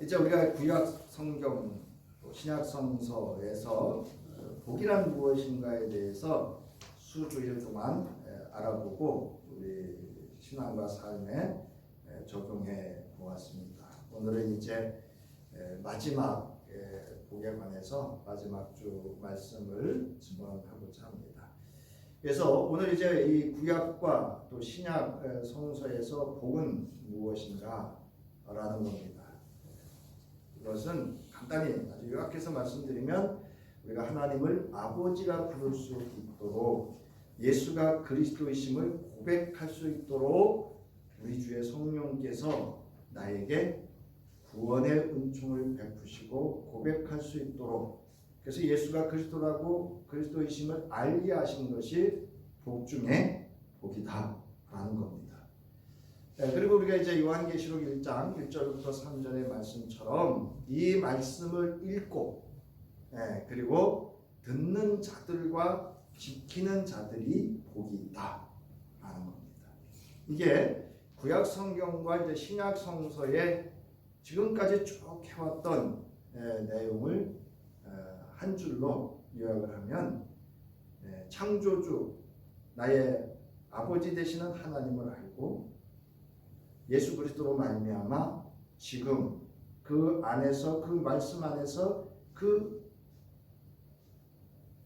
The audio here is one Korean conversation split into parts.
이제 우리가 구약 성경, 신약 성서에서 복이란 무엇인가에 대해서 수주일 동안 알아보고 우리 신앙과 삶에 적용해 보았습니다. 오늘은 이제 마지막 복에 관해서 마지막 주 말씀을 증언하고자 합니다. 그래서 오늘 이제 이 구약과 또 신약 성서에서 복은 무엇인가 라는 겁니다. 이것은 간단히 아주 요약해서 말씀드리면 우리가 하나님을 아버지라 부를 수 있도록 예수가 그리스도이심을 고백할 수 있도록 우리 주의 성령께서 나에게 구원의 은총을 베푸시고 고백할 수 있도록, 그래서 예수가 그리스도라고 그리스도이심을 알게 하신 것이 복 중에 복이다 라는 겁니다. 그리고 우리가 이제 요한계시록 1장 1절부터 3절의 말씀처럼 이 말씀을 읽고 그리고 듣는 자들과 지키는 자들이 복이 있다 라는 겁니다. 이게 구약 성경과 이제 신약 성서에 지금까지 쭉 해왔던 내용을 한 줄로 요약을 하면 창조주 나의 아버지 되시는 하나님을 알고 예수 그리스도로 말미암아 지금 그 안에서, 그 말씀 안에서 그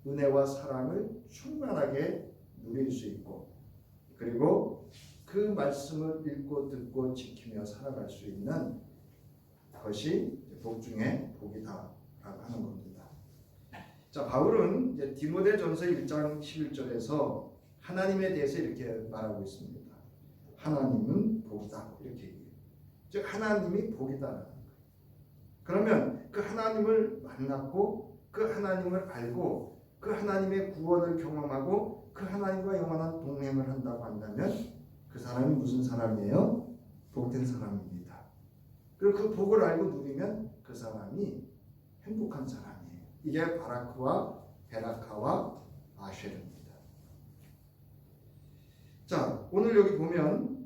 은혜와 사랑을 충만하게 누릴 수 있고, 그리고 그 말씀을 읽고 듣고 지키며 살아갈 수 있는 것이 복 중에 복이다라고 하는 겁니다. 자, 바울은 이제 디모데전서 1장 11절에서 하나님에 대해서 이렇게 말하고 있습니다. 하나님은 복이다 이렇게 얘기해요. 즉 하나님이 복이다라는 거예요. 그러면 그 하나님을 만났고 그 하나님을 알고 그 하나님의 구원을 경험하고 그 하나님과 영원한 동행을 한다고 한다면 그 사람이 무슨 사람이에요? 복된 사람입니다. 그리고 그 복을 알고 누리면 그 사람이 행복한 사람이에요. 이게 바라크와 베라카와 아쉐르입니다. 자, 오늘 여기 보면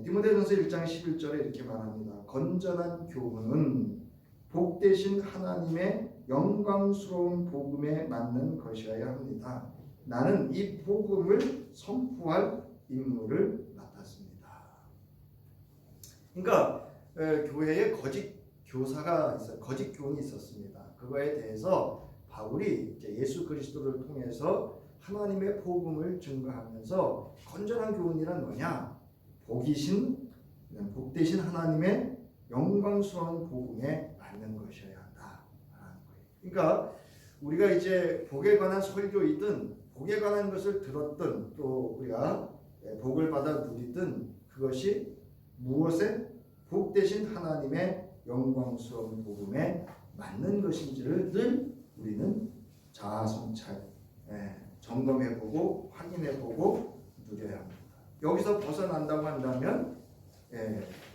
디모데전서 1장 11절에 이렇게 말합니다. 건전한 교훈은 복되신 하나님의 영광스러운 복음에 맞는 것이어야 합니다. 나는 이 복음을 선포할 임무를 맡았습니다. 그러니까 교회에 거짓 교사가 있어요. 거짓 교훈이 있었습니다. 그거에 대해서 바울이 이제 예수 그리스도를 통해서 하나님의 복음을 증거하면서 건전한 교훈이란 뭐냐? 복되신 하나님의 영광스러운 복음에 맞는 것이어야 한다라는 거예요. 그러니까 우리가 이제 복에 관한 설교이든 복에 관한 것을 들었든 또 우리가 복을 받아 누리든 그것이 무엇에 복되신 하나님의 영광스러운 복음에 맞는 것인지를 늘 우리는 자아성찰 점검해보고 확인해보고 누려야 합니다. 여기서 벗어난다고 한다면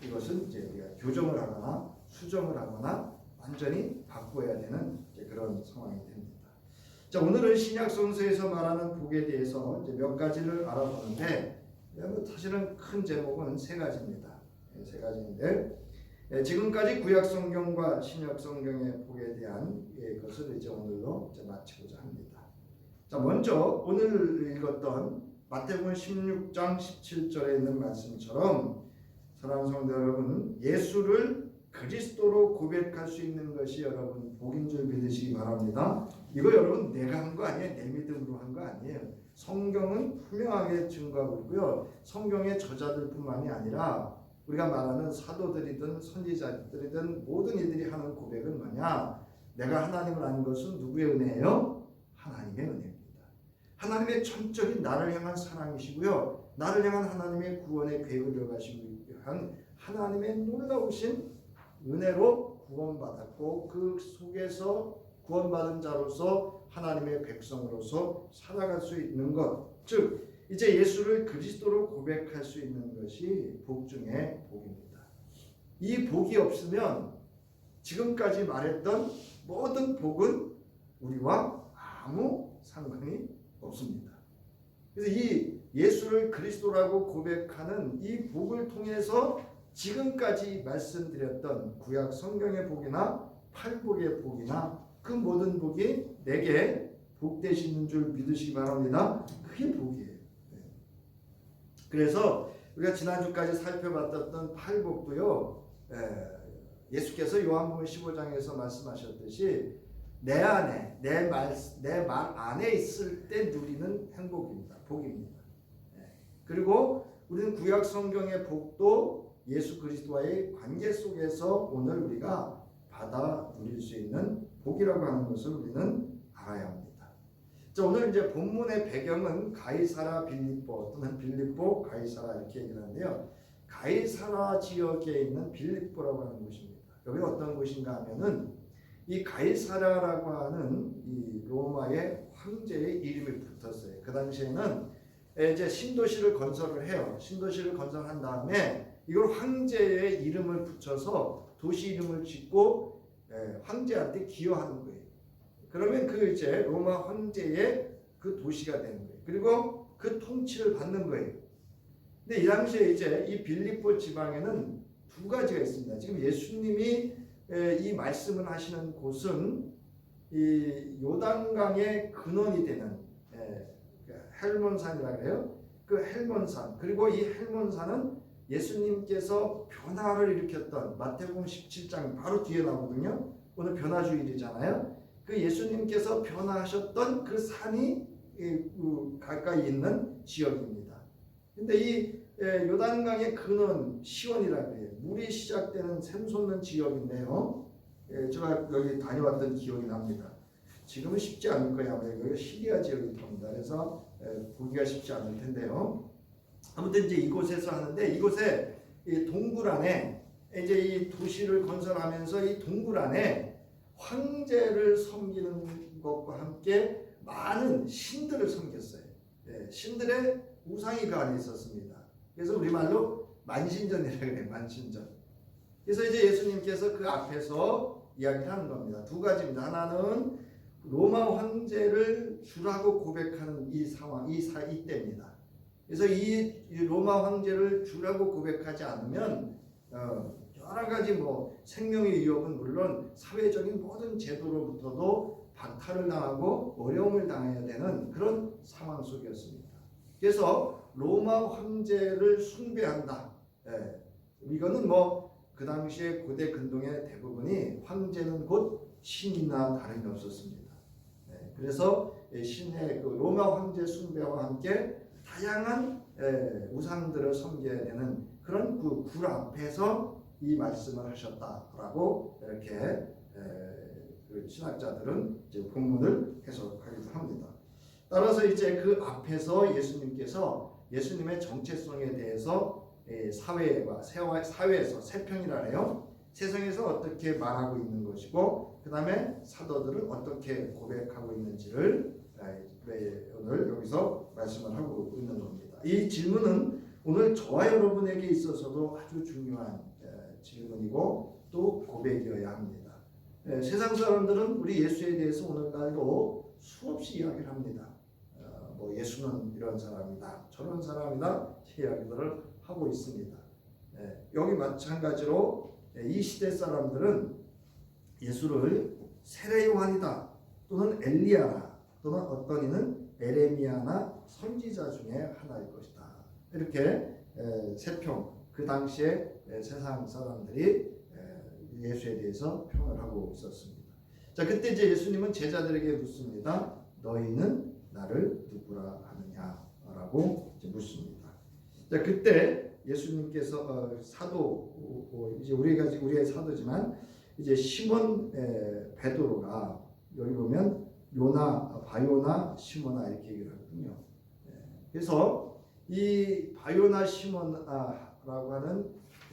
이것은 이제 우리가 교정을 하거나 수정을 하거나 완전히 바꿔야 되는 이제 그런 상황이 됩니다. 자, 오늘은 신약 성서에서 말하는 복에 대해서 이제 몇 가지를 알아보는데 사실은 큰 제목은 세 가지입니다. 세 가지인데 지금까지 구약 성경과 신약 성경의 복에 대한 것을 이제 오늘로 이제 마치고자 합니다. 자, 먼저 오늘 읽었던 마태복음 16장 17절에 있는 말씀처럼 사랑하는 성도 여러분, 예수를 그리스도로 고백할 수 있는 것이 여러분 복인 줄 믿으시기 바랍니다. 이거 여러분 내가 한 거 아니에요. 내 믿음으로 한 거 아니에요. 성경은 분명하게 증거하고 있고요. 성경의 저자들뿐만이 아니라 우리가 말하는 사도들이든 선지자들이든 모든 이들이 하는 고백은 뭐냐? 내가 하나님을 아는 것은 누구의 은혜예요? 하나님의 은혜입니다. 하나님의 전적인 나를 향한 사랑이시고요. 나를 향한 하나님의 구원의 계획을 이뤄가시기 위한 하나님의 놀라우신 은혜로 구원받았고 그 속에서 구원받은 자로서 하나님의 백성으로서 살아갈 수 있는 것, 즉 이제 예수를 그리스도로 고백할 수 있는 것이 복 중에 복입니다. 이 복이 없으면 지금까지 말했던 모든 복은 우리와 아무 상관이 없습니다. 그래서 이 예수를 그리스도라고 고백하는 이 복을 통해서 지금까지 말씀드렸던 구약 성경의 복이나 팔복의 복이나 그 모든 복이 내게 복 되시는 줄 믿으시기 바랍니다. 그게 복이에요. 그래서 우리가 지난주까지 살펴봤던 팔복도요, 예수께서 요한복음 15장에서 말씀하셨듯이 내 안에 내 말 안에 있을 때 누리는 행복입니다. 복입니다. 그리고 우리는 구약 성경의 복도 예수 그리스도와의 관계 속에서 오늘 우리가 받아 누릴 수 있는 복이라고 하는 것을 우리는 알아야 합니다. 자, 오늘 이제 본문의 배경은 가이사라 빌립보 또는 빌립보 가이사라 이렇게 얘기를 하는데요. 가이사라 지역에 있는 빌립보라고 하는 곳입니다. 여기 어떤 곳인가 하면은 이 가이사라라고 하는 이 로마의 황제의 이름이 붙었어요. 그 당시에는 이제 신도시를 건설을 해요. 신도시를 건설한 다음에 이걸 황제의 이름을 붙여서 도시 이름을 짓고 황제한테 기여하는 거예요. 그러면 그 이제 로마 황제의 그 도시가 되는 거예요. 그리고 그 통치를 받는 거예요. 근데 이 당시에 이제 이 빌립보 지방에는 두 가지가 있습니다. 지금 예수님이 이 말씀을 하시는 곳은 이 요단강의 근원이 되는 헬몬산이라고 해요. 그 헬몬산, 그리고 이 헬몬산은 예수님께서 변화를 일으켰던 마태복음 17장 바로 뒤에 나오거든요. 오늘 변화주일이잖아요. 그 예수님께서 변화하셨던 그 산이 가까이 있는 지역입니다. 근데 이 요단강의 근원 시원이라고 해요. 물이 시작되는 샘솟는 지역인데요. 제가 여기 다녀왔던 기억이 납니다. 지금은 쉽지 않을 거예요. 여기가 시리아 지역일 겁니다. 그래서 보기가 쉽지 않을 텐데요. 아무튼 이제 이곳에서 하는데 이곳에 이 동굴 안에 이제 이 도시를 건설하면서 이 동굴 안에 황제를 섬기는 것과 함께 많은 신들을 섬겼어요. 신들의 우상이 그 안에 있었습니다. 그래서 우리말로 만신전이라고 그래요. 만신전. 그래서 이제 예수님께서 그 앞에서 이야기를 하는 겁니다. 두 가지입니다. 하나는 로마 황제를 주라고 고백하는 이 상황, 이때입니다. 그래서 이 로마 황제를 주라고 고백하지 않으면 여러 가지 뭐 생명의 위협은 물론 사회적인 모든 제도로부터도 박탈을 당하고 어려움을 당해야 되는 그런 상황 속이었습니다. 그래서 로마 황제를 숭배한다. 이거는 뭐 그 당시에 고대 근동의 대부분이 황제는 곧 신이나 다름이 없었습니다. 그래서 신의 그 로마 황제 숭배와 함께 다양한 우상들을 섬겨야 되는 그런 그 굴 앞에서 이 말씀을 하셨다라고 이렇게 그 신학자들은 이제 본문을 해석하기도 합니다. 따라서 이제 그 앞에서 예수님께서 예수님의 정체성에 대해서 사회에서 세평이라 해요. 세상에서 어떻게 말하고 있는 것이고 그 다음에 사도들은 어떻게 고백하고 있는지를 오늘 여기서 말씀을 하고 있는 겁니다. 이 질문은 오늘 저와 여러분에게 있어서도 아주 중요한 질문이고 또 고백이어야 합니다. 세상 사람들은 우리 예수에 대해서 오늘날도 수없이 이야기를 합니다. 뭐 예수는 이런 사람이다, 저런 사람이다 이야기들을 하고 있습니다. 여기 마찬가지로 이 시대 사람들은 예수를 세례 요한이다 또는 엘리야나 또는 어떤 이는 에레미야나 선지자 중에 하나일 것이다. 이렇게 세평 그 당시에 세상 사람들이 예수에 대해서 평을 하고 있었습니다. 자, 그때 이제 예수님은 제자들에게 묻습니다. 너희는 나를 누구라 하느냐라고 이제 묻습니다. 자, 그때 예수님께서 사도 이제 우리의 사도지만 이제 시몬 베드로가 여기 보면 바요나 시모나 이렇게 얘기를 하거든요. 그래서 이 바요나 시모나라고 하는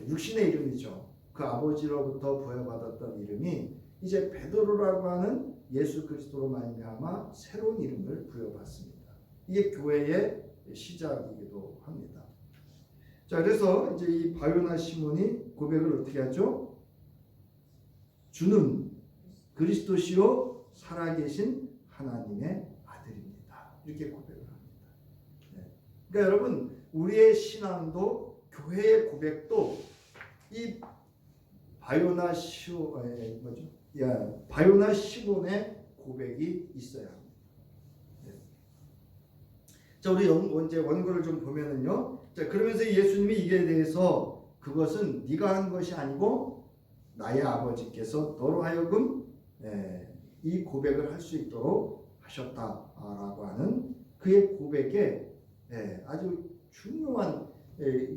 육신의 이름이죠. 그 아버지로부터 부여받았던 이름이 이제 베드로라고 하는 예수 그리스도로 말미암아 새로운 이름을 부여받습니다. 이게 교회의 시작이기도 합니다. 자, 그래서 이제 이 바요나 시몬이 고백을 어떻게 하죠? 주는 그리스도시요 살아계신 하나님의 아들입니다. 이렇게 고백을 합니다. 그러니까 여러분 우리의 신앙도 교회의 고백도 이 바요나 바요나 시몬의 고백이 있어야 합니다. 자, 우리 이제 원고를 좀 보면은요. 자, 그러면서 예수님이 이에 대해서 그것은 네가 한 것이 아니고 나의 아버지께서 너로 하여금 이 고백을 할 수 있도록 하셨다라고 하는 그의 고백에 아주 중요한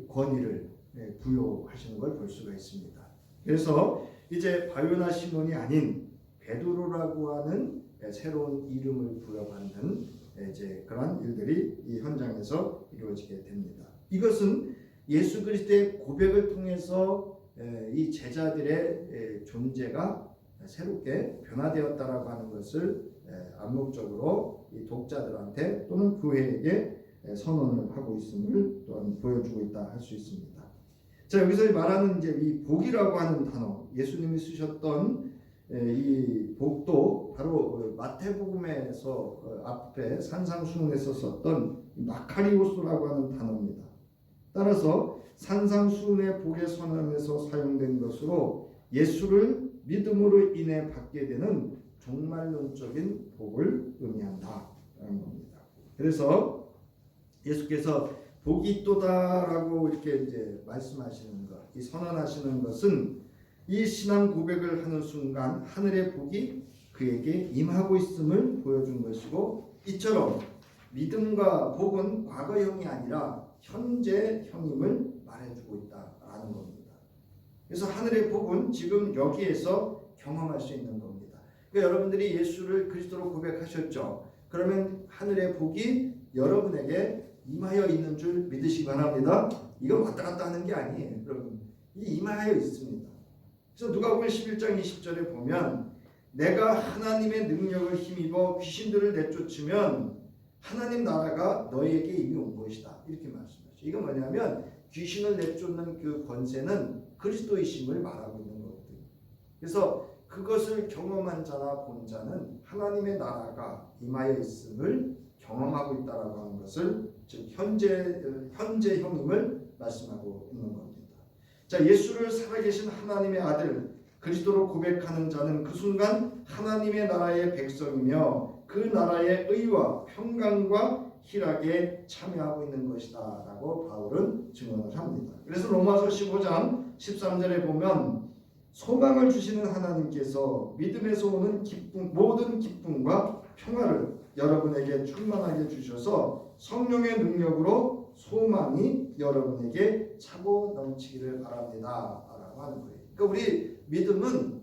권위를 부여하시는 걸 볼 수가 있습니다. 그래서 이제 바요나 시몬이 아닌 베드로라고 하는 새로운 이름을 부여받는 이제 그런 일들이 이 현장에서 이루어지게 됩니다. 이것은 예수 그리스도의 고백을 통해서 이 제자들의 존재가 새롭게 변화되었다라고 하는 것을 암묵적으로 이 독자들한테 또는 교회에게 선언을 하고 있음을 또한 보여주고 있다 할 수 있습니다. 자, 여기서 말하는 이제 이 복이라고 하는 단어, 예수님이 쓰셨던 이 복도 바로 마태복음에서 앞에 산상수훈에서 썼던 마카리오스라고 하는 단어입니다. 따라서 산상수훈의 복의 선언에서 사용된 것으로 예수를 믿음으로 인해 받게 되는 종말론적인 복을 의미한다라는 겁니다. 그래서 예수께서 복이 있도다라고 이렇게 이제 말씀하시는 것, 이 선언하시는 것은 이 신앙 고백을 하는 순간 하늘의 복이 그에게 임하고 있음을 보여준 것이고, 이처럼 믿음과 복은 과거형이 아니라 현재형임을 말해주고 있다라는 겁니다. 그래서 하늘의 복은 지금 여기에서 경험할 수 있는 겁니다. 그러니까 여러분들이 예수를 그리스도로 고백하셨죠. 그러면 하늘의 복이 여러분에게 임하여 있는 줄 믿으시기 바랍니다. 이건 왔다 갔다 하는 게 아니에요. 여러분, 이 임하여 있습니다. 그래서 누가복음 11장 20절에 보면 내가 하나님의 능력을 힘입어 귀신들을 내쫓으면 하나님 나라가 너에게 이미 온 것이다. 이렇게 말씀하죠. 이건 뭐냐면 귀신을 내쫓는 그 권세는 그리스도이심을 말하고 있는 거거든요. 그래서 그것을 경험한 자나 본 자는 하나님의 나라가 임하여 있음을 경험하고 있다라고 하는 것을 즉 현재형임을 말씀하고 있는 겁니다. 자, 예수를 살아계신 하나님의 아들 그리스도로 고백하는 자는 그 순간 하나님의 나라의 백성이며 그 나라의 의와 평강과 희락에 참여하고 있는 것이다 라고 바울은 증언을 합니다. 그래서 로마서 15장 13절에 보면 소망을 주시는 하나님께서 믿음에서 오는 모든 기쁨과 평화를 여러분에게 충만하게 주셔서 성령의 능력으로 소망이 여러분에게 차고 넘치기를 바랍니다 라고 하는 거예요. 그러니까 우리 믿음은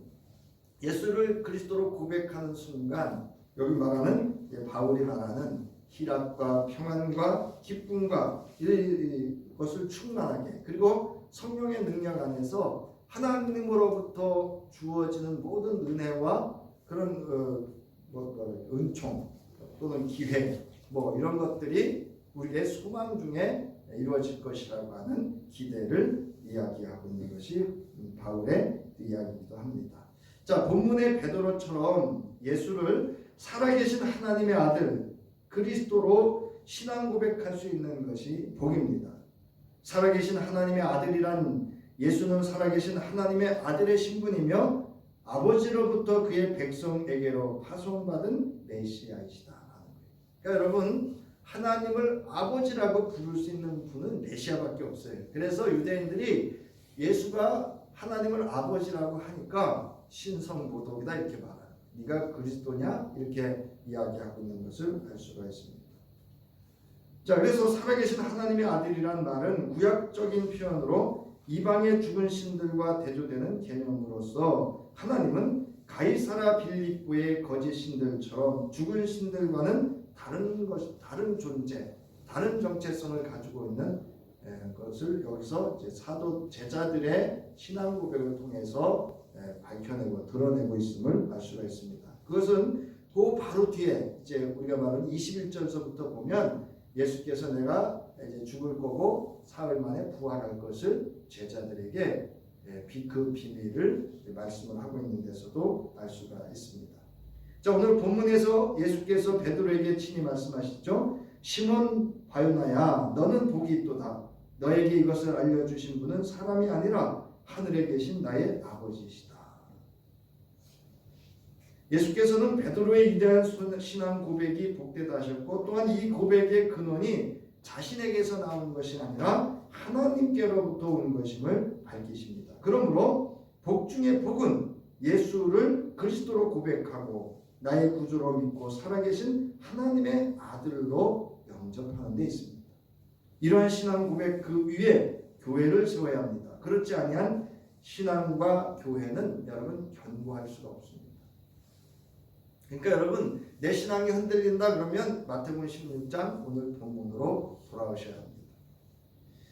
예수를 그리스도로 고백하는 순간 여기 말하는 바울이 말하는 희락과 평안과 기쁨과 이것을 충만하게, 그리고 성령의 능력 안에서 하나님으로부터 주어지는 모든 은혜와 그런 은총 또는 기회 이런 것들이 우리의 소망 중에 이루어질 것이라고 하는 기대를 이야기하고 있는 것이 바울의 이야기이기도 합니다. 자, 본문의 베드로처럼 예수를 살아계신 하나님의 아들 그리스도로 신앙 고백할 수 있는 것이 복입니다. 살아계신 하나님의 아들이란 예수는 살아계신 하나님의 아들의 신분이며 아버지로부터 그의 백성에게로 파송받은 메시아이시다. 그러니까 여러분, 하나님을 아버지라고 부를 수 있는 분은 메시아밖에 없어요. 그래서 유대인들이 예수가 하나님을 아버지라고 하니까 신성모독이다 이렇게 말해요. 네가 그리스도냐? 이렇게 이야기하고 있는 것을 알 수가 있습니다. 자, 그래서 살아계신 하나님의 아들이란 말은 구약적인 표현으로 이방의 죽은 신들과 대조되는 개념으로서 하나님은 가이사라 빌립보의 거짓 신들처럼 죽은 신들과는 다른 존재, 다른 정체성을 가지고 있는 것을 여기서 이제 사도 제자들의 신앙 고백을 통해서 밝혀내고 드러내고 있음을 알 수가 있습니다. 그것은 그 바로 뒤에 이제 우리가 말하는 21절서부터 보면 예수께서 내가 이제 죽을 거고 사흘 만에 부활할 것을 제자들에게 그 비밀을 말씀을 하고 있는 데서도 알 수가 있습니다. 자, 오늘 본문에서 예수께서 베드로에게 친히 말씀하시죠. 시몬 바요나야, 너는 복이 있도다. 너에게 이것을 알려주신 분은 사람이 아니라 하늘에 계신 나의 아버지시다. 예수께서는 베드로의 위대한 신앙 고백이 복되다 하셨고, 또한 이 고백의 근원이 자신에게서 나온 것이 아니라 하나님께로부터 온 것임을 밝히십니다. 그러므로 복 중의 복은 예수를 그리스도로 고백하고 나의 구주로 믿고 살아계신 하나님의 아들로 영접하는 데 있습니다. 이러한 신앙 고백 그 위에 교회를 세워야 합니다. 그렇지 아니한 신앙과 교회는 여러분 견고할 수가 없습니다. 그러니까 여러분, 내 신앙이 흔들린다 그러면 마태복음 16장 오늘 본문으로 돌아오셔야 합니다.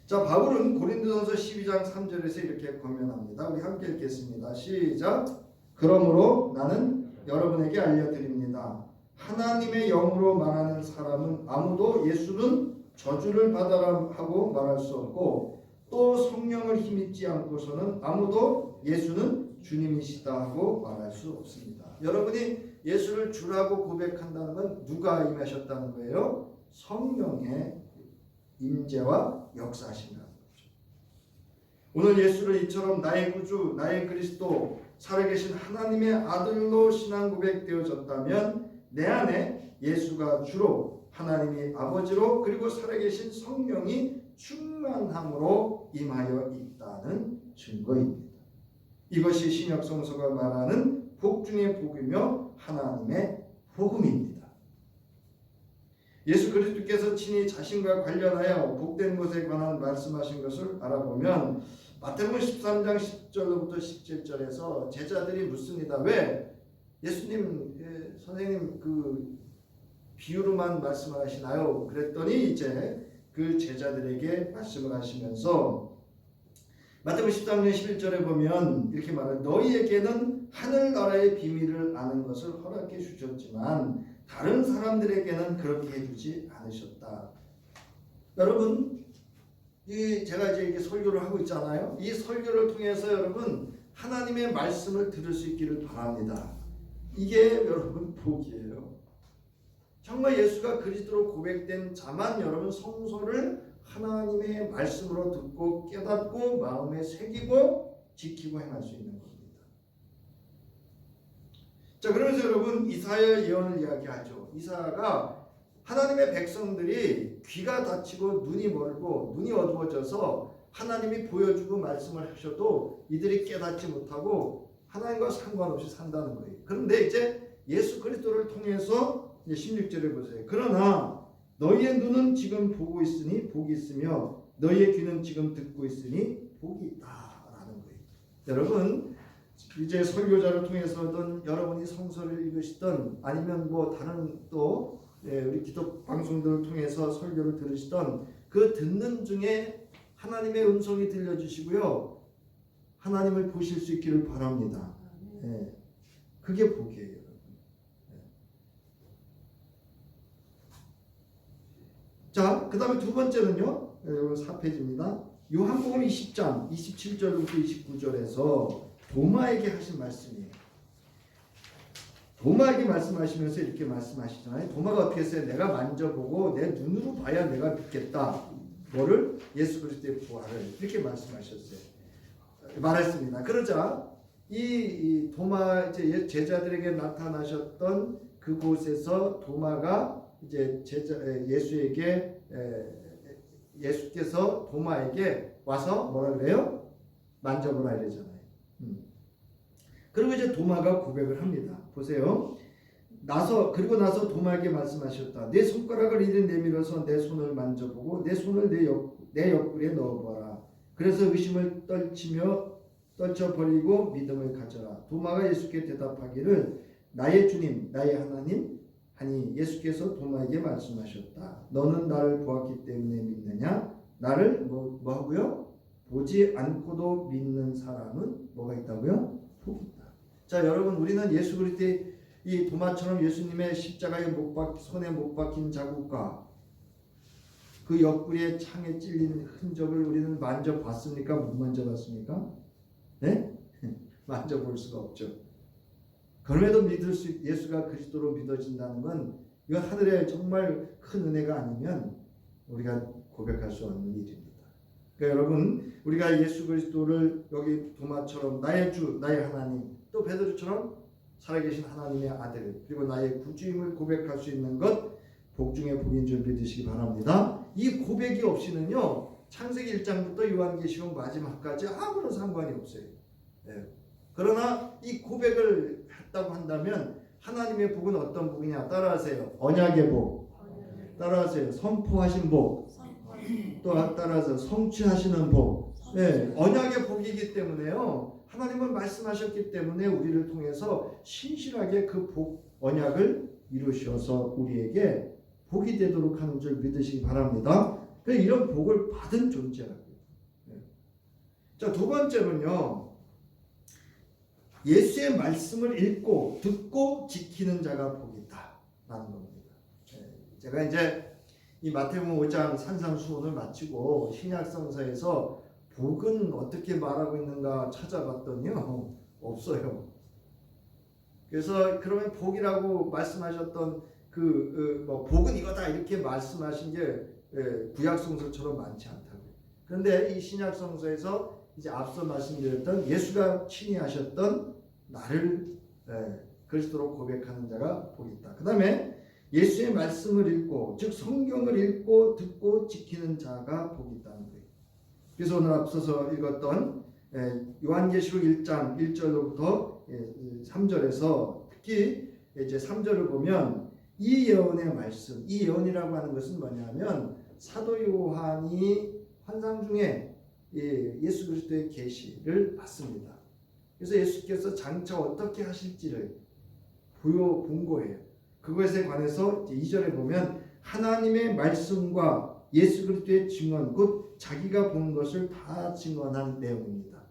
자, 바울은 고린도전서 12장 3절에서 이렇게 권면합니다. 우리 함께 읽겠습니다. 시작. 그러므로 나는 여러분에게 알려드립니다. 하나님의 영으로 말하는 사람은 아무도 예수는 저주를 받아라 하고 말할 수 없고, 또 성령을 힘입지 않고서는 아무도 예수는 주님이시다 하고 말할 수 없습니다. 여러분이 예수를 주라고 고백한다는 건 누가 임하셨다는 거예요? 성령의 임재와 역사하신다는 거죠. 오늘 예수를 이처럼 나의 구주, 나의 그리스도, 살아계신 하나님의 아들로 신앙 고백되어졌다면 내 안에 예수가 주로, 하나님이 아버지로, 그리고 살아계신 성령이 충만함으로 임하여 있다는 증거입니다. 이것이 신약성서가 말하는 복 중의 복이며 하나님의 복음입니다. 예수 그리스도께서 친히 자신과 관련하여 복된 것에 관한 말씀하신 것을 알아보면 마태복음 13장 10절로부터 17절에서 제자들이 묻습니다. 왜 예수님, 선생님 그 비유로만 말씀을 하시나요? 그랬더니 이제 그 제자들에게 말씀을 하시면서 마태복음 13장 11절에 보면 이렇게 말해요. 너희에게는 하늘나라의 비밀을 아는 것을 허락해 주셨지만 다른 사람들에게는 그렇게 해주지 않으셨다. 여러분, 제가 이제 이렇게 설교를 하고 있잖아요. 이 설교를 통해서 여러분 하나님의 말씀을 들을 수 있기를 바랍니다. 이게 여러분 복이에요. 정말 예수가 그리스도로 고백된 자만 여러분 성서를 하나님의 말씀으로 듣고 깨닫고 마음에 새기고 지키고 행할 수 있는 겁니다. 자, 그러면서 여러분 이사야 예언을 이야기하죠. 이사야가 하나님의 백성들이 귀가 닫히고 눈이 멀고 눈이 어두워져서 하나님이 보여주고 말씀을 하셔도 이들이 깨닫지 못하고 하나님과 상관없이 산다는 거예요. 그런데 이제 예수 그리스도를 통해서 16절에 보세요. 그러나 너희의 눈은 지금 보고 있으니 복이 있으며 너희의 귀는 지금 듣고 있으니 복이 있다라는 거예요. 여러분 이제 설교자를 통해서든 여러분이 성서를 읽으시든 아니면 뭐 다른 또 우리 기독 방송들을 통해서 설교를 들으시던 그 듣는 중에 하나님의 음성이 들려주시고요. 하나님을 보실 수 있기를 바랍니다. 그게 복이에요. 자, 그 다음에 두 번째는요. 4페이지입니다. 요한복음 20장 27절부터 29절에서 도마에게 하신 말씀이에요. 도마에게 말씀하시면서 이렇게 말씀하시잖아요. 도마가 어떻게 했어요? 내가 만져보고 내 눈으로 봐야 내가 믿겠다. 뭐를? 예수 그리스도의 부활을. 이렇게 말씀하셨어요. 말했습니다. 그러자 이 도마 이제 제자들에게 나타나셨던 그곳에서 도마가 이제 예수께서 도마에게 와서 뭐라 그래요? 만져보라 이러잖아요. 그리고 이제 도마가 고백을 합니다. 보세요. 그리고 나서 도마에게 말씀하셨다. 내 손가락을 이리 내밀어서 내 손을 만져보고 내 손을 내 옆구리에 넣어보라. 그래서 의심을 떨쳐버리고 믿음을 가져라. 도마가 예수께 대답하기를 나의 주님 나의 하나님 하니 예수께서 도마에게 말씀하셨다. 너는 나를 보았기 때문에 믿느냐? 나를 뭐 하고요? 보지 않고도 믿는 사람은 뭐가 있다고요? 복이 있다. 자, 여러분 우리는 예수 그리스도의 이 도마처럼 예수님의 십자가에 손에 못 박힌 자국과 그 옆구리에 창에 찔린 흔적을 우리는 만져봤습니까? 못 만져봤습니까? 네? 만져볼 수가 없죠. 그럼에도 예수가 그리스도로 믿어진다는 건 이건 하늘의 정말 큰 은혜가 아니면 우리가 고백할 수 없는 일입니다. 그러니까 여러분 우리가 예수 그리스도를 여기 도마처럼 나의 주, 나의 하나님, 또 베드로처럼 살아계신 하나님의 아들, 그리고 나의 구주임을 고백할 수 있는 것 복 중에 복인 줄 믿으시기 바랍니다. 이 고백이 없이는요 창세기 1장부터 요한계시록 마지막까지 아무런 상관이 없어요. 예. 그러나 이 고백을 했다고 한다면 하나님의 복은 어떤 복이냐? 따라하세요. 언약의 복. 따라하세요. 선포하신 복. 또 따라서 성취하시는 복. 네, 언약의 복이기 때문에요. 하나님은 말씀하셨기 때문에 우리를 통해서 신실하게 그 복, 언약을 이루셔서 우리에게 복이 되도록 하는 줄 믿으시기 바랍니다. 이런 복을 받은 존재라고요. 네. 자, 두 번째는요. 예수의 말씀을 읽고 듣고 지키는 자가 복이 있다라는 겁니다. 네. 제가 이제 이 마태복음 5장 산상수훈을 마치고 신약성서에서 복은 어떻게 말하고 있는가 찾아봤더니요 없어요. 그래서 그러면 복이라고 말씀하셨던 복은 이거다 이렇게 말씀하신 게 구약성서처럼 많지 않다고요. 그런데 이 신약성서에서 이제 앞서 말씀드렸던 예수가 친히 하셨던 나를 그리스도로 고백하는 자가 복이 있다. 그 다음에 예수의 말씀을 읽고 즉 성경을 읽고 듣고 지키는 자가 복이 있다는 거예요. 그래서 오늘 앞서서 읽었던 요한계시록 1장 1절로부터 3절에서 특히 이제 3절을 보면 이 예언의 말씀, 이 예언이라고 하는 것은 뭐냐면 사도 요한이 환상 중에 예수 그리스도의 계시를 받습니다. 그래서 예수께서 장차 어떻게 하실지를 본 거예요. 그것에 관해서 2절에 보면 하나님의 말씀과 예수 그리스도의 증언, 곧 자기가 본 것을 다 증언한 내용입니다.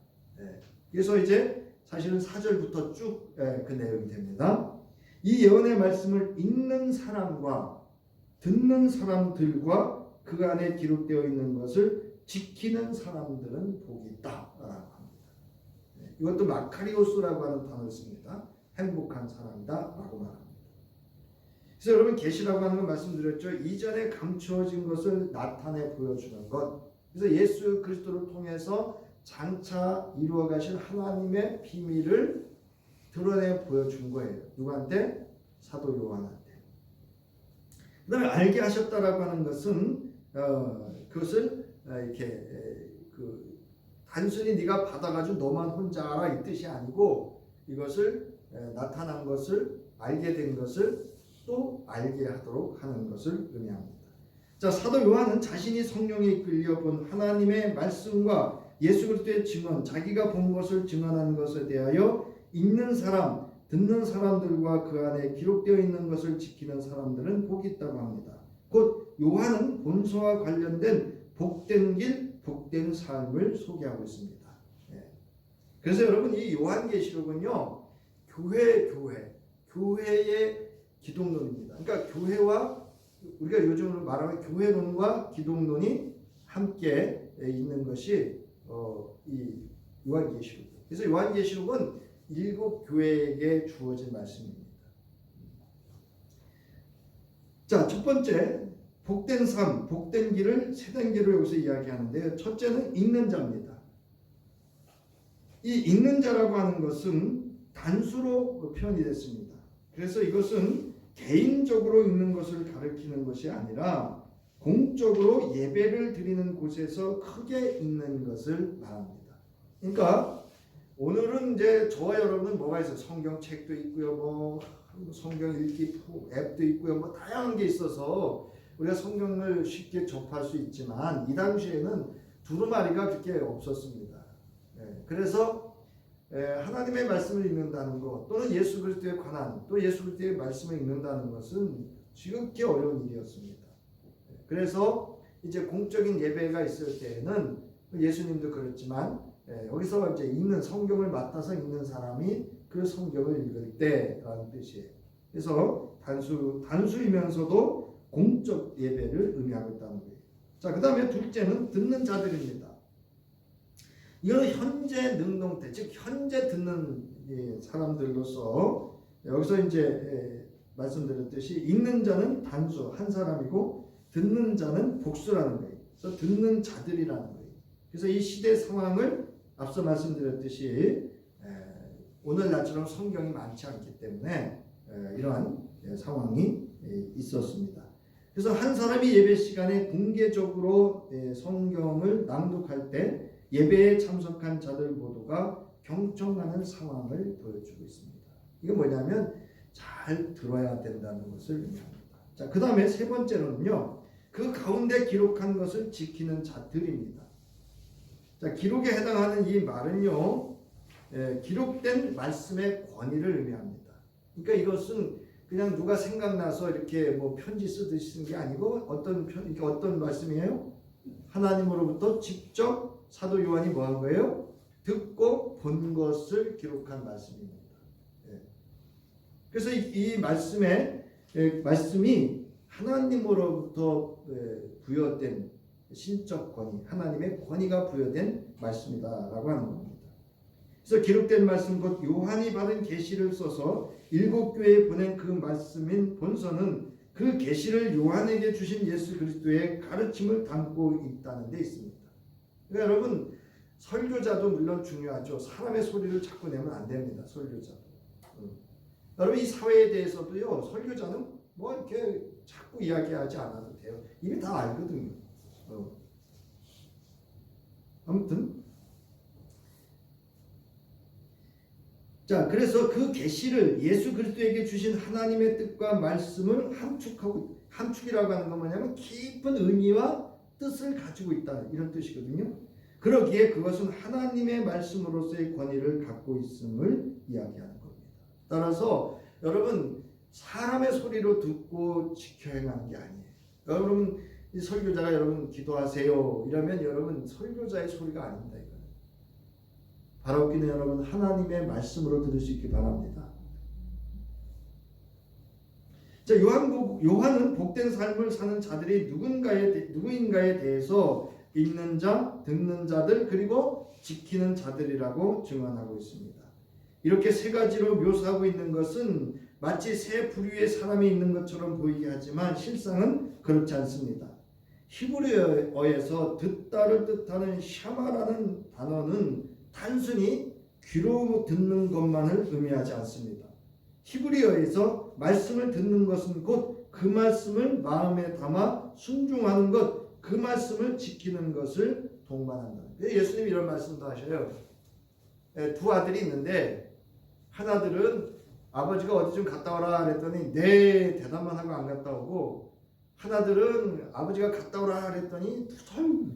그래서 이제 사실은 4절부터 쭉 그 내용이 됩니다. 이 예언의 말씀을 읽는 사람과 듣는 사람들과 그 안에 기록되어 있는 것을 지키는 사람들은 복이 있다라고 합니다. 이것도 마카리오스라고 하는 단어를 씁니다. 행복한 사람이다라고 말합니다. 그래서 여러분 계시라고 하는 건 말씀드렸죠. 이전에 감추어진 것을 나타내 보여주는 것. 그래서 예수 그리스도를 통해서 장차 이루어 가실 하나님의 비밀을 드러내 보여준 거예요. 누구한테? 사도 요한한테. 그 다음에 알게 하셨다라고 하는 것은 그것을 이렇게 단순히 네가 받아가지고 너만 혼자 알아 이 뜻이 아니고 이것을 나타난 것을 알게 된 것을 또 알게 하도록 하는 것을 의미합니다. 자, 사도 요한은 자신이 성령에 이끌려 본 하나님의 말씀과 예수 그리스도의 증언, 자기가 본 것을 증언하는 것에 대하여 읽는 사람, 듣는 사람들과 그 안에 기록되어 있는 것을 지키는 사람들은 복이 있다고 합니다. 곧 요한은 본서와 관련된 복된 길, 복된 삶을 소개하고 있습니다. 그래서 여러분 이 요한계시록은요 교회의 기독론입니다. 그러니까 교회와 우리가 요즘으로 말하면 교회론과 기독론이 함께 있는 것이 이 요한계시록. 그래서 요한계시록은 7교회에게 주어진 말씀입니다. 자, 첫 번째 복된 삶, 복된 길을 세 단계로 여기서 이야기하는데요. 첫째는 읽는 자입니다. 이 읽는 자라고 하는 것은 단수로 표현이 됐습니다. 그래서 이것은 개인적으로 읽는 것을 가리키는 것이 아니라 공적으로 예배를 드리는 곳에서 크게 읽는 것을 말합니다. 그러니까 오늘은 이제 저와 여러분은 뭐가 있어요? 성경책도 있고요, 뭐 성경 읽기 앱도 있고요, 뭐 다양한 게 있어서 우리가 성경을 쉽게 접할 수 있지만 이 당시에는 두루마리가 그렇게 없었습니다. 그래서 하나님의 말씀을 읽는다는 것 또는 예수 그리스도에 관한 또 예수 그리스도의 말씀을 읽는다는 것은 지극히 어려운 일이었습니다. 그래서 이제 공적인 예배가 있을 때에는 예수님도 그랬지만 여기서 이제 읽는 성경을 맡아서 읽는 사람이 그 성경을 읽을 때라는 뜻이에요. 그래서 단수이면서도 공적 예배를 의미하고 있다는 거예요. 자, 그 다음에 둘째는 듣는 자들입니다. 이거는 현재 능동태, 즉 현재 듣는 사람들로서 여기서 이제 말씀드렸듯이 읽는 자는 단수 한 사람이고 듣는 자는 복수라는 거예요. 그래서 듣는 자들이라는 거예요. 그래서 이 시대 상황을 앞서 말씀드렸듯이 오늘날처럼 성경이 많지 않기 때문에 이러한 상황이 있었습니다. 그래서 한 사람이 예배 시간에 공개적으로 성경을 낭독할 때 예배에 참석한 자들 모두가 경청하는 상황을 보여주고 있습니다. 이게 뭐냐면 잘 들어야 된다는 것을 의미합니다. 자, 그 다음에 세 번째로는요, 그 가운데 기록한 것을 지키는 자들입니다. 자, 기록에 해당하는 이 말은요, 기록된 말씀의 권위를 의미합니다. 그러니까 이것은 그냥 누가 생각나서 이렇게 뭐 편지 쓰듯이 쓴 게 아니고 어떤 말씀이에요? 하나님으로부터 직접 사도 요한이 뭐 한 거예요? 듣고 본 것을 기록한 말씀입니다. 그래서 이 말씀이 하나님으로부터 부여된 신적 권위, 하나님의 권위가 부여된 말씀이다라고 하는 겁니다. 그래서 기록된 말씀 곧 요한이 받은 계시를 써서 7교회에 보낸 그 말씀인 본서는 그 계시를 요한에게 주신 예수 그리스도의 가르침을 담고 있다는 데 있습니다. 그러니까 여러분, 설교자도 물론 중요하죠. 사람의 소리를 자꾸 내면 안 됩니다. 설교자도. 여러분, 이 사회에 대해서도요, 설교자는 뭐 이렇게 자꾸 이야기하지 않아도 돼요. 이미 다 알거든요. 아무튼 자, 그래서 그 계시를 예수 그리스도에게 주신 하나님의 뜻과 말씀을 함축이라고 하는 건 뭐냐면 깊은 의미와 뜻을 가지고 있다, 이런 뜻이거든요. 그러기에 그것은 하나님의 말씀으로서의 권위를 갖고 있음을 이야기하는 겁니다. 따라서 여러분, 사람의 소리로 듣고 지켜 행하는 게 아니에요. 여러분, 이 설교자가 여러분 기도하세요 이러면 여러분 설교자의 소리가 아닙니다. 이거는 바라옵기는 여러분 하나님의 말씀으로 들을 수 있기 바랍니다. 자, 요한은 복된 삶을 사는 자들이 누구인가에 대해서 읽는 자, 듣는 자들, 그리고 지키는 자들이라고 증언하고 있습니다. 이렇게 세 가지로 묘사하고 있는 것은 마치 세 부류의 사람이 있는 것처럼 보이게 하지만 실상은 그렇지 않습니다. 히브리어에서 듣다를 뜻하는 샤마라는 단어는 단순히 귀로 듣는 것만을 의미하지 않습니다. 히브리어에서 말씀을 듣는 것은 곧 그 말씀을 마음에 담아 순종하는 것, 그 말씀을 지키는 것을 동반한다. 예수님이 이런 말씀도 하셔요. 두 아들이 있는데 하나들은 아버지가 어디 좀 갔다 오라 그랬더니 네 대답만 하고 안 갔다 오고, 하나들은 아버지가 갔다 오라 그랬더니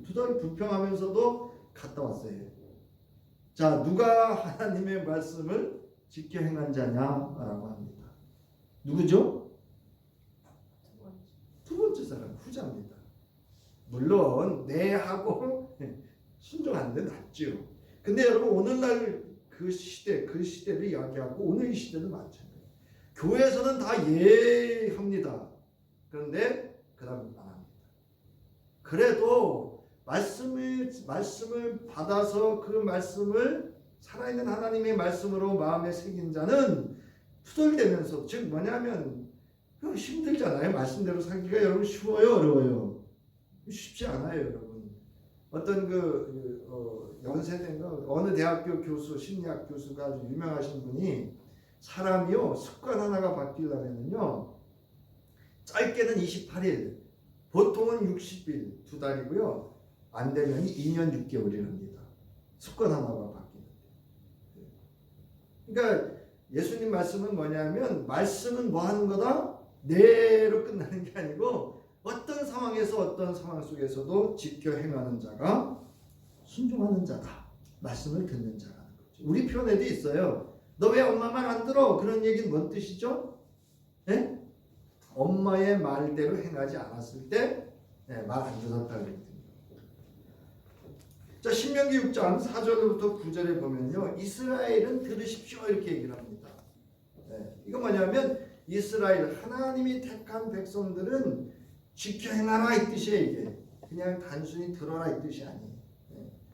두덜 불평하면서도 갔다 왔어요. 자, 누가 하나님의 말씀을 지켜 행한 자냐라고 합니다. 누구죠? 두 번째 사람, 후자입니다. 물론 네 하고 순종하는 데 낫죠. 근데 여러분, 오늘날 그 시대를 이야기하고 오늘 이 시대도 마찬가지예요. 교회에서는 다 예합니다. 그런데 그 다음 안 합니다. 그래도 말씀을 받아서 그 말씀을 살아있는 하나님의 말씀으로 마음에 새긴 자는 투덜대면서, 즉 뭐냐면 힘들잖아요. 말씀대로 살기가 여러분 쉬워요, 어려워요? 쉽지 않아요, 여러분. 어떤 연세대인가 어느 대학교 교수, 심리학 교수가 아주 유명하신 분이 사람이요 습관 하나가 바뀌려면요 짧게는 28일, 보통은 60일, 2달이고요. 안 되면 2년 6개월이랍니다. 습관 하나가 바뀌는데. 그러니까 예수님 말씀은 뭐냐면, 말씀은 뭐 하는 거다? 내로 끝나는 게 아니고 어떤 상황에서 어떤 상황 속에서도 지켜 행하는 자가 순종하는 자다. 말씀을 듣는 자라는 거죠. 우리 표현에도 있어요. 너 왜 엄마 말 안 들어? 그런 얘기는 뭔 뜻이죠? 네? 엄마의 말대로 행하지 않았을 때 말 안 들었다는 거예요. 자, 신명기 6장 4절부터 9절에 보면요, 이스라엘은 들으십시오 이렇게 얘기를 합니다. 이거 뭐냐면 이스라엘, 하나님이 택한 백성들은 지켜 행하라 이 뜻이에요. 이게 그냥 단순히 들어라 이 뜻이 아니에요.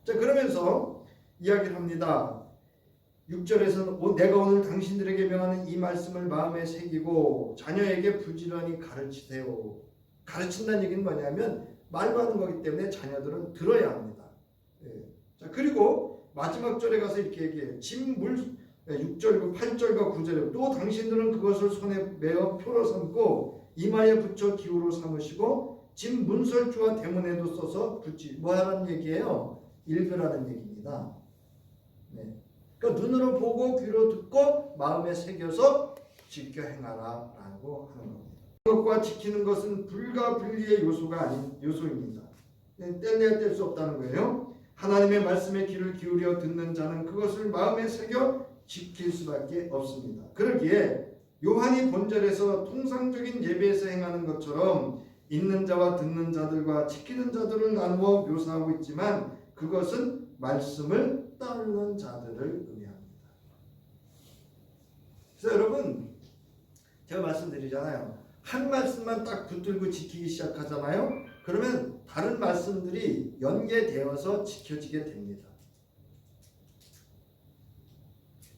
자, 그러면서 이야기를 합니다. 6절에서는 내가 오늘 당신들에게 명하는 이 말씀을 마음에 새기고 자녀에게 부지런히 가르치세요. 가르친다는 얘기는 뭐냐면 말로 하는 거기 때문에 자녀들은 들어야 합니다. 자, 그리고 마지막 절에 가서 이렇게 얘기해요. 진물 6절, 8절과 9절에 또 당신들은 그것을 손에 메어 표로 삼고 이마에 붙여 기호로 삼으시고 진 문설주와 대문에도 써서 붙이 뭐 하라는 얘기예요? 읽으라는 얘기입니다. 네. 그러니까 눈으로 보고 귀로 듣고 마음에 새겨서 지켜 행하라라고 하는 겁니다. 것과 지키는 것은 불가 분리의 요소가 아닌 요소입니다. 뗄래야 뗄 수 없다는 거예요. 하나님의 말씀에 귀를 기울여 듣는 자는 그것을 마음에 새겨 지킬 수밖에 없습니다. 그러기에 요한이 본절에서 통상적인 예배에서 행하는 것처럼 읽는 자와 듣는 자들과 지키는 자들을 나누어 묘사하고 있지만 그것은 말씀을 따르는 자들을 의미합니다. 그래서 여러분 제가 말씀드리잖아요. 한 말씀만 딱 붙들고 지키기 시작하잖아요. 그러면 다른 말씀들이 연계되어서 지켜지게 됩니다.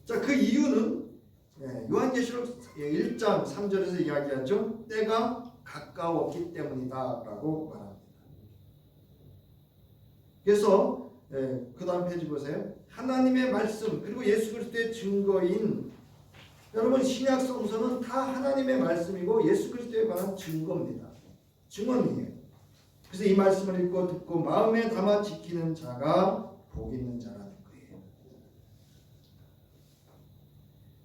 자, 그 이유는 요한계시록 1장 3절에서 이야기하죠. 때가 가까웠기 때문이다 라고 말합니다. 그래서 그 다음 페이지 보세요. 하나님의 말씀 그리고 예수 그리스도의 증거인 여러분 신약 성서는 다 하나님의 말씀이고 예수 그리스도에 관한 증거입니다. 증언이에요. 그래서 이 말씀을 읽고 듣고 마음에 담아 지키는 자가 복 있는 자라는 거예요.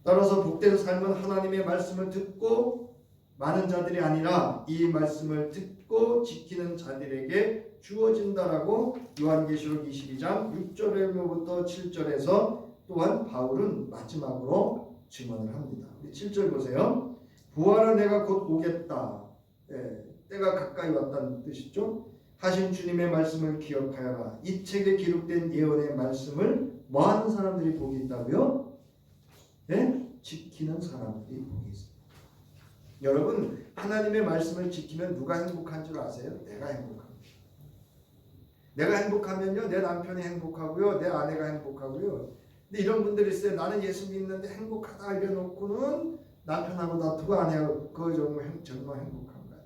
따라서 복된 삶은 하나님의 말씀을 듣고 많은 자들이 아니라 이 말씀을 듣고 지키는 자들에게 주어진다라고 요한계시록 22장 6절로부터 7절에서 또한 바울은 마지막으로 증언을 합니다. 7절 보세요. 부활하 내가 곧 오겠다. 때가 가까이 왔다는 뜻이죠. 하신 주님의 말씀을 기억하여라. 이 책에 기록된 예언의 말씀을 뭐하는 사람들이 복이 있다고요? 지키는 사람들이 복이 있습니다. 여러분 하나님의 말씀을 지키면 누가 행복한 줄 아세요? 내가 행복합니다. 내가 행복하면요 내 남편이 행복하고요 내 아내가 행복하고요. 근데 이런 분들이 있어요. 나는 예수 믿는데 행복하다 이래놓고는 남편하고 다투고 아내하고 그거 정말 행복한 거야.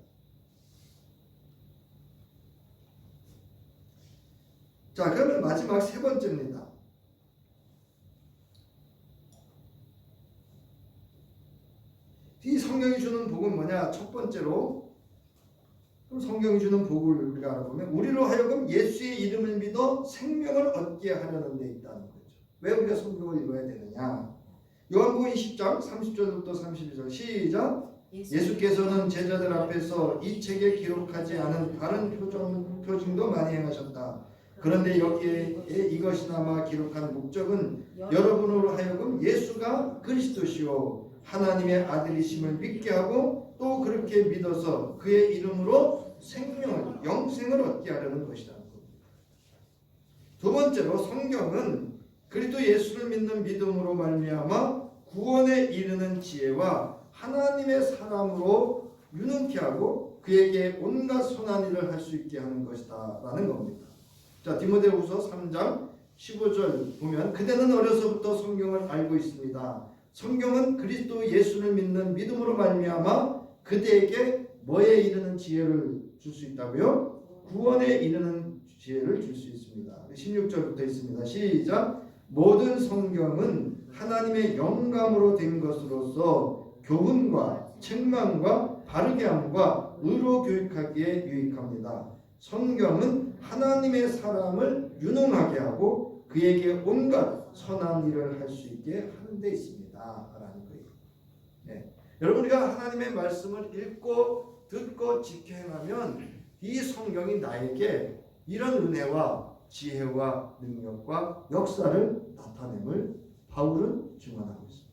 자, 그러면 마지막 세 번째입니다. 이 성경이 주는 복은 뭐냐? 첫 번째로 성경이 주는 복을 우리가 알아보면 우리로 하여금 예수의 이름을 믿어 생명을 얻게 하려는 데 있다는 거죠. 왜 우리가 성경을 읽어야 되느냐? 요한복음 20장 30절부터 32절 시작. 예수께서는 제자들 앞에서 이 책에 기록하지 않은 다른 표징도 많이 행하셨다. 그런데 여기에 이것이나마 기록한 목적은 여러분으로 하여금 예수가 그리스도시요 하나님의 아들이심을 믿게 하고 또 그렇게 믿어서 그의 이름으로 생명을 영생을 얻게 하려는 것이다. 두 번째로 성경은 그리스도 예수를 믿는 믿음으로 말미암아 구원에 이르는 지혜와 하나님의 사람으로 유능케 하고 그에게 온갖 선한 일을 할 수 있게 하는 것이다 라는 겁니다. 자, 디모데후서 3장 15절 보면 그대는 어려서부터 성경을 알고 있습니다. 성경은 그리스도 예수를 믿는 믿음으로 말미암아 그대에게 뭐에 이르는 지혜를 줄 수 있다고요? 구원에 이르는 지혜를 줄 수 있습니다. 16절부터 있습니다. 시작. 모든 성경은 하나님의 영감으로 된 것으로서 교훈과 책망과 바르게 함과 의로 교육하기에 유익합니다. 성경은 하나님의 사람을 유능하게 하고 그에게 온갖 선한 일을 할 수 있게 하는 데 있습니다. 라는 거예요. 네. 여러분 우리가 하나님의 말씀을 읽고 듣고 지켜 행하면 이 성경이 나에게 이런 은혜와 지혜와 능력과 역사를 나타냄을 바울은 증언하고 있습니다.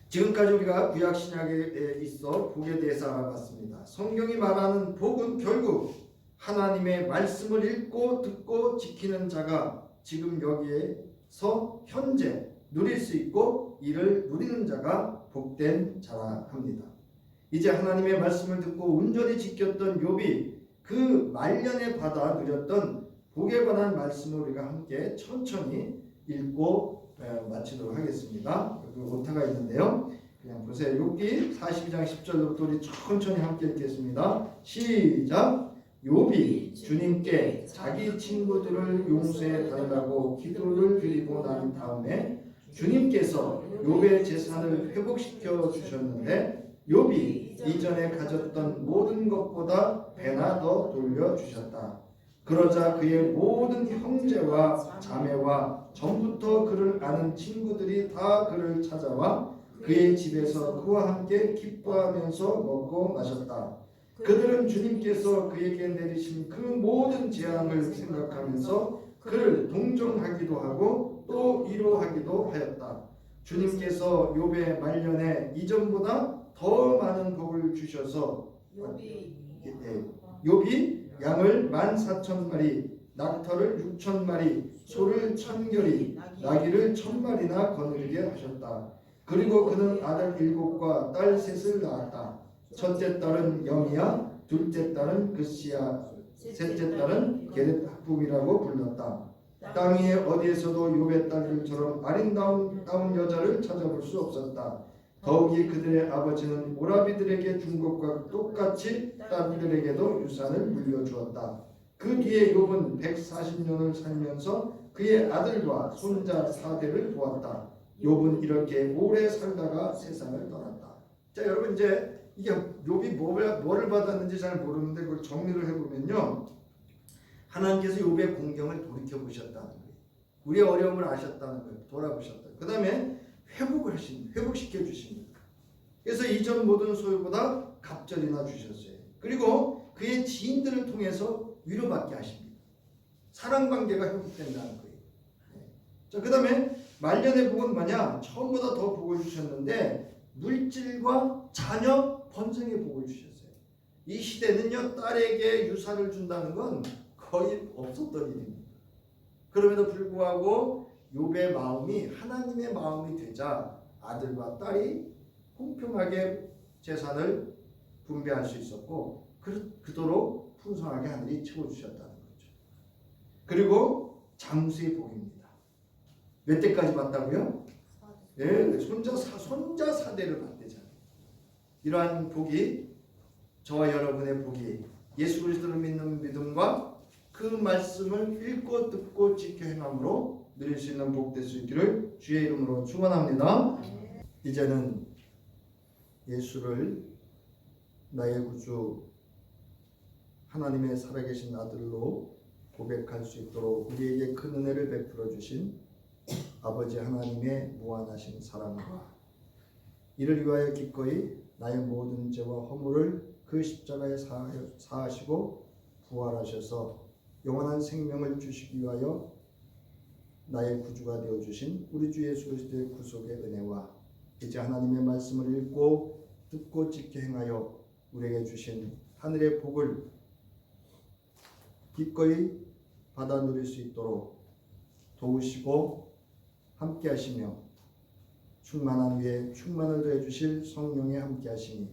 지금까지 우리가 구약 신약에 있어 복에 대해서 알아봤습니다. 성경이 말하는 복은 결국 하나님의 말씀을 읽고 듣고 지키는 자가 지금 여기에서 현재 누릴 수 있고 이를 누리는 자가 복된 자라 합니다. 이제 하나님의 말씀을 듣고 온전히 지켰던 욥이 그 말년에 받아 누렸던 복에 관한 말씀을 우리가 함께 천천히 읽고 마치도록 하겠습니다. 여기 오타가 있는데요. 그냥 보세요. 욥기 42장 10절부터 우리 천천히 함께 읽겠습니다. 시작. 욥이 주님께 자기 친구들을 용서해 달라고 기도를 드리고 난 다음에 주님께서 욥의 재산을 회복시켜 주셨는데 욥이 이전에 가졌던 모든 것보다 배나 더 돌려 주셨다. 그러자 그의 모든 형제와 자매와 전부터 그를 아는 친구들이 다 그를 찾아와 그의 집에서 그와 함께 기뻐하면서 먹고 마셨다. 그들은 주님께서 그에게 내리신 그 모든 재앙을 생각하면서 그를 동정하기도 하고 또 위로하기도 하였다. 주님께서 욥의 말년에 이전보다 더 많은 복을 주셔서 욥이 양을 14,000마리, 낙터를 6,000마리, 소를 1,000결이, 나귀를 1,000마리나 거느리게 하셨다. 그리고 그는 아들 7과 딸 3을 낳았다. 첫째 딸은 영이야, 둘째 딸은 그시야, 셋째 딸은 게르북이라고 불렀다. 땅 위에 어디에서도 욥의 딸들처럼 아름다운 여자를 찾아볼 수 없었다. 더욱이 그들의 아버지는 오라비들에게 준 것과 똑같이 딸들에게도 유산을 물려주었다. 그 뒤에 욥은 140년을 살면서 그의 아들과 손자 4대를 보았다. 욥은 이렇게 오래 살다가 세상을 떠났다. 자, 여러분 이제 이게 욥이 뭐를 받았는지 잘 모르는데 그걸 정리를 해보면요, 하나님께서 욥의 공경을 돌이켜 보셨다는 거예요. 우리의 어려움을 아셨다는 거예요. 돌아보셨다. 그 다음에 회복시켜 주십니다. 그래서 이전 모든 소유보다 갑절이나 주셨어요. 그리고 그의 지인들을 통해서 위로받게 하십니다. 사랑관계가 회복된다는 거예요. 자, 그 다음에 말년의 복은 뭐냐? 처음보다 더 복을 주셨는데 물질과 자녀 번성의 복을 주셨어요. 이 시대는요, 딸에게 유산을 준다는 건 거의 없었던 일입니다. 그럼에도 불구하고 욥의 마음이 하나님의 마음이 되자 아들과 딸이 공평하게 재산을 분배할 수 있었고 그토록 풍성하게 하늘이 채워주셨다는 거죠. 그리고 장수의 복입니다. 몇 대까지 받다고요? 네, 손자 4대를 받대잖아요. 이러한 복이, 저와 여러분의 복이 예수 그리스도를 믿는 믿음과 그 말씀을 읽고 듣고 지켜 행함으로 누릴 수 있는 복 될 수 있기를 주의 이름으로 축원합니다. 이제는 예수를 나의 구주, 하나님의 살아계신 아들로 고백할 수 있도록 우리에게 큰 은혜를 베풀어 주신 아버지 하나님의 무한하신 사랑과 이를 위하여 기꺼이 나의 모든 죄와 허물을 그 십자가에 사하시고 부활하셔서 영원한 생명을 주시기 위하여 나의 구주가 되어주신 우리 주 예수 그리스도의 구속의 은혜와 이제 하나님의 말씀을 읽고 듣고 지켜 행하여 우리에게 주신 하늘의 복을 기꺼이 받아 누릴 수 있도록 도우시고 함께 하시며 충만한 위에 충만을 더해 주실 성령의 함께 하시니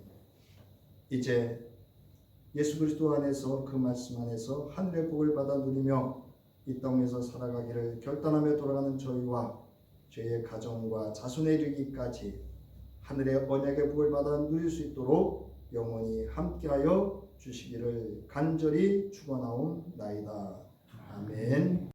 이제 예수 그리스도 안에서 그 말씀 안에서 하늘의 복을 받아 누리며 이 땅에서 살아가기를 결단하며 돌아가는 저희와 저희의 가정과 자손에 이르기까지 하늘의 언약의 복을 받아 누릴 수 있도록 영원히 함께하여 주시기를 간절히 축원하옵나이다. 아멘.